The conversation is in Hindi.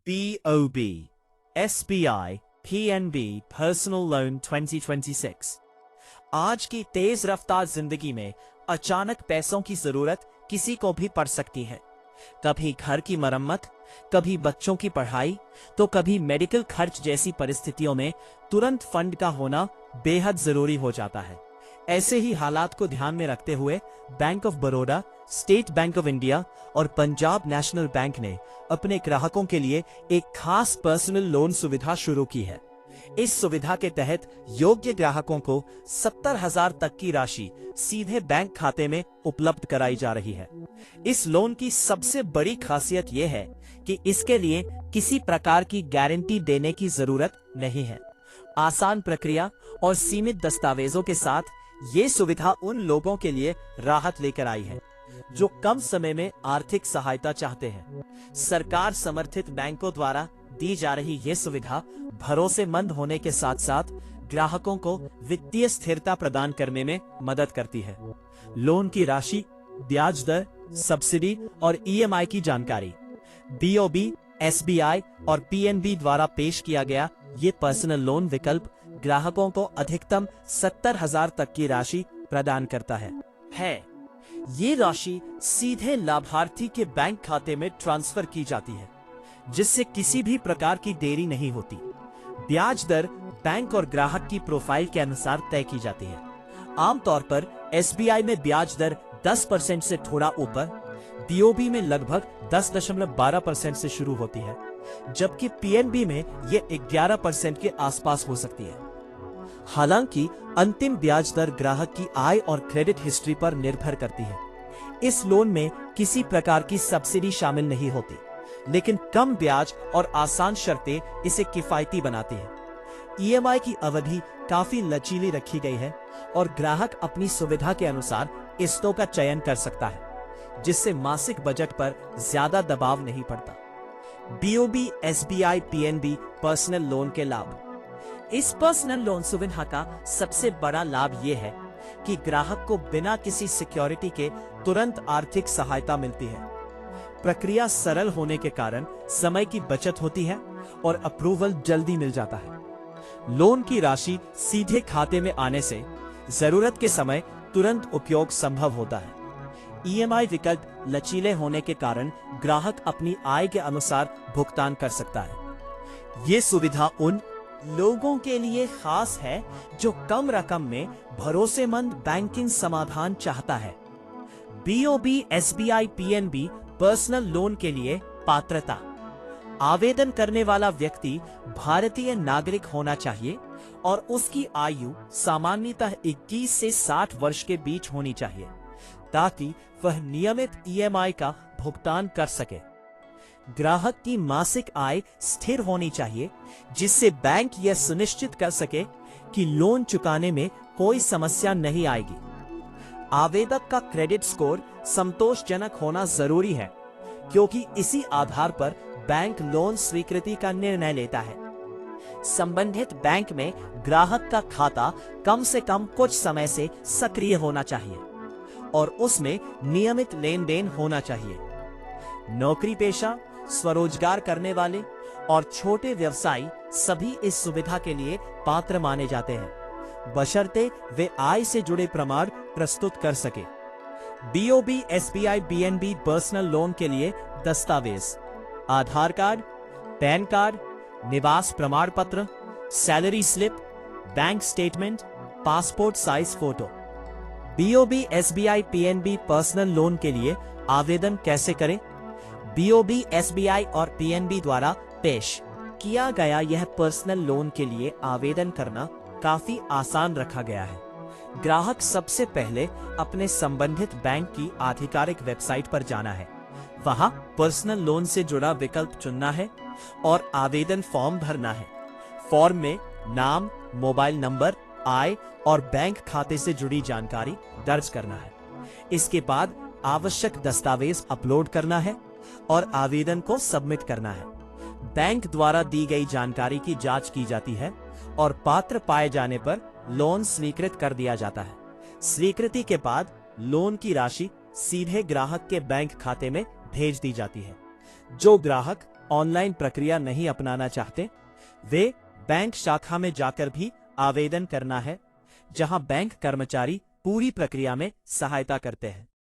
BOB, SBI, PNB personal loan 2026। आज की तेज रफ्तार जिंदगी में अचानक पैसों की जरूरत किसी को भी पड़ सकती है। कभी घर की मरम्मत, कभी बच्चों की पढ़ाई, तो कभी मेडिकल खर्च जैसी परिस्थितियों में तुरंत फंड का होना बेहद जरूरी हो जाता है। ऐसे ही हालात को ध्यान में रखते हुए bank of Baroda, state bank of India और पंजाब नेशनल बैंक ने अपने ग्राहकों के लिए एक खास पर्सनल लोन सुविधा शुरू की है। इस सुविधा के तहत योग्य ग्राहकों को 70,000 तक की राशि सीधे बैंक खाते में उपलब्ध कराई जा रही है। इस लोन की सबसे बड़ी खासियत यह है कि इसके लिए किसी प्रकार की गारंटी देने की जरूरत नहीं है। आसान प्रक्रिया और सीमित दस्तावेजों के साथ ये सुविधा उन लोगों के लिए राहत लेकर आई है जो कम समय में आर्थिक सहायता चाहते हैं। सरकार समर्थित बैंकों द्वारा दी जा रही ये सुविधा भरोसेमंद होने के साथ साथ ग्राहकों को वित्तीय स्थिरता प्रदान करने में मदद करती है। लोन की राशि, ब्याज दर, सब्सिडी और EMI की जानकारी। BOB, SBI और PNB द्वारा पेश किया गया ये पर्सनल लोन विकल्प ग्राहकों को अधिकतम 70,000 तक की राशि प्रदान करता है। ये राशि सीधे लाभार्थी के बैंक खाते में ट्रांसफर की जाती है, जिससे किसी भी प्रकार की देरी नहीं होती। ब्याज दर बैंक और ग्राहक की प्रोफाइल के अनुसार तय की जाती है। आमतौर पर SBI में ब्याज दर 10% से थोड़ा ऊपर, BOB में लगभग 10.12% से शुरू होती है, जबकि PNB में यह 11% के आसपास हो सकती है। हालांकि अंतिम ब्याज दर ग्राहक की आय और क्रेडिट हिस्ट्री पर निर्भर करती है। इस लोन में किसी प्रकार की सब्सिडी शामिल नहीं होती, लेकिन कम ब्याज और आसान शर्तें इसे किफायती बनाती हैं। EMI की अवधि काफी लचीली रखी गई है और ग्राहक अपनी सुविधा के अनुसार किस्तों का चयन कर सकता है, जिससे मासिक बजट पर ज्यादा दबाव नहीं पड़ता। BOB, SBI, PNB personal loan के लाभ। इस पर्सनल लोन सुविधा का सबसे बड़ा लाभ यह है कि ग्राहक को बिना किसी सिक्योरिटी के तुरंत आर्थिक सहायता मिलती है। प्रक्रिया सरल होने के कारण समय की बचत होती है और अप्रूवल जल्दी मिल जाता है। लोन की राशि सीधे खाते में आने से जरूरत के समय तुरंत उपयोग संभव होता है। EMI विकल्प लचीले होने के कारण ग्राहक अपनी आय के अनुसार भुगतान कर सकता है। ये सुविधा उन लोगों के लिए खास है जो कम रकम में भरोसेमंद बैंकिंग समाधान चाहता है। BOB, SBI, PNB personal loan के लिए पात्रता। आवेदन करने वाला व्यक्ति भारतीय नागरिक होना चाहिए और उसकी आयु सामान्यतः 21 से 60 वर्ष के बीच होनी चाहिए, ताकि वह नियमित EMI का भुगतान कर सके। ग्राहक की मासिक आय स्थिर होनी चाहिए, जिससे बैंक यह सुनिश्चित कर सके कि लोन चुकाने में कोई समस्या नहीं आएगी। आवेदक का क्रेडिट स्कोर संतोषजनक होना जरूरी है, क्योंकि इसी आधार पर बैंक लोन स्वीकृति का निर्णय लेता है। संबंधित बैंक में ग्राहक का खाता कम से कम कुछ समय से सक्रिय होना चाहिए और उसमें नियमित लेन देन होना चाहिए। नौकरी पेशा, स्वरोजगार करने वाले और छोटे व्यवसायी सभी इस सुविधा के लिए पात्र माने जाते हैं, बशर्ते वे आय से जुड़े प्रमाण प्रस्तुत कर सके। BOB, SBI, PNB personal loan के लिए दस्तावेज: आधार कार्ड, पैन कार्ड, निवास प्रमाण पत्र, salary slip, bank statement, passport size photo. BOB, SBI, PNB personal loan के लिए आवेदन कैसे करें? BOB, SBI और PNB द्वारा पेश किया गया यह पर्सनल लोन के लिए आवेदन करना काफी आसान रखा गया है। ग्राहक सबसे पहले अपने संबंधित बैंक की आधिकारिक वेबसाइट पर जाना है, वहां पर्सनल लोन से जुड़ा विकल्प चुनना है और आवेदन फॉर्म भरना है। फॉर्म में नाम, मोबाइल नंबर, आय और बैंक खाते से जुड़ी जानकारी दर्ज करना है। इसके बाद आवश्यक दस्तावेज अपलोड करना है और आवेदन को सबमिट करना है। बैंक द्वारा दी गई जानकारी की जांच की जाती है और पात्र पाए जाने पर लोन स्वीकृत कर दिया जाता है। स्वीकृति के बाद लोन की राशि सीधे ग्राहक के बैंक खाते में भेज दी जाती है। जो ग्राहक ऑनलाइन प्रक्रिया नहीं अपनाना चाहते, वे बैंक शाखा में जाकर भी आवेदन करना है, जहां बैंक कर्मचारी पूरी प्रक्रिया में सहायता करते हैं।